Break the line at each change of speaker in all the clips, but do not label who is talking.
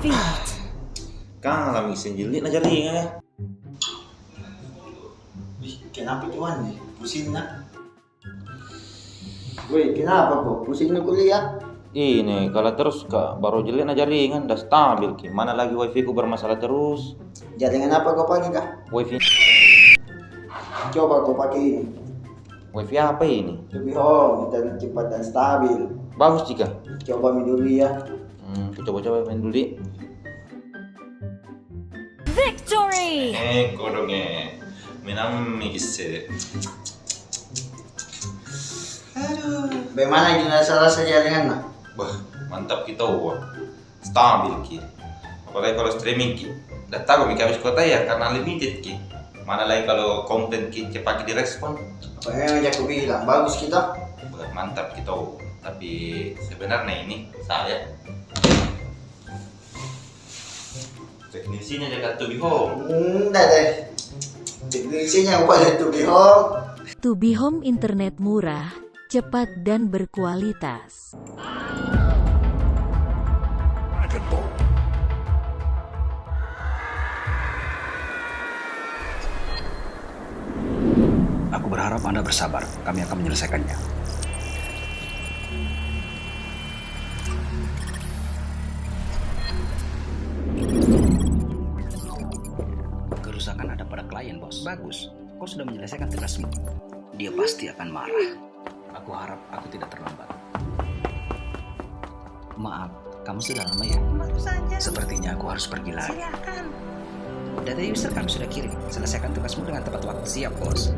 Defeat.
Kang lami senjelit na jaringan ya.
Wih, kenapa tuan nih? Pusing nak? Woi, kenapa kok? Pusing na kuliah?
Ini kalau terus kak baru jelit na jaringan dah stabil ki. Mana lagi wifi ku bermasalah terus.
Jaringan apa kau pakai kah?
Wifi
Coba kau pakai ini.
wifi apa ini?
Lebih home, internet cepat dan stabil.
Bagus jika.
Coba dulu ya.
Aku coba-coba main dulu di.
Victory!
Kodongnya. Menang mikise.
Aduh. Bagaimana gimana rasa jaringan nak?
Wah, mantap kita wah. Stabil ki. Apalagi kalau streaming ki. Dah tahu mika habis kota ya karena limited ki. Mana lagi kalau konten ki cepat direspon.
Apa yang aku bilang bagus kita.
Wah, mantap kita. Tapi sebenarnya ini saya teknisinya jaga to be home.
Enggak deh. Teknisinya pada to be home.
To be home internet murah, cepat dan berkualitas.
Aku berharap Anda bersabar, kami akan menyelesaikannya. Kerusakan ada pada klien, bos. Bagus, kau sudah menyelesaikan tugasmu. Dia pasti akan marah. Aku harap aku tidak terlambat. Maaf, kamu sudah lama ya?
Baru saja.
Sepertinya aku harus pergi lagi.
Silakan.
Data user kami sudah kirim. Selesaikan tugasmu dengan tepat waktu. Siap, bos.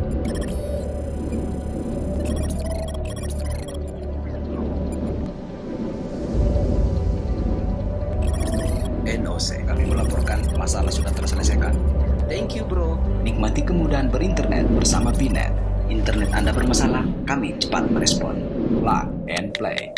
NOC, kami melaporkan masalah sudah terselesaikan. Thank you, bro. Nikmati kemudahan berinternet bersama Bnet. Internet Anda bermasalah, kami cepat merespon. Plug and play.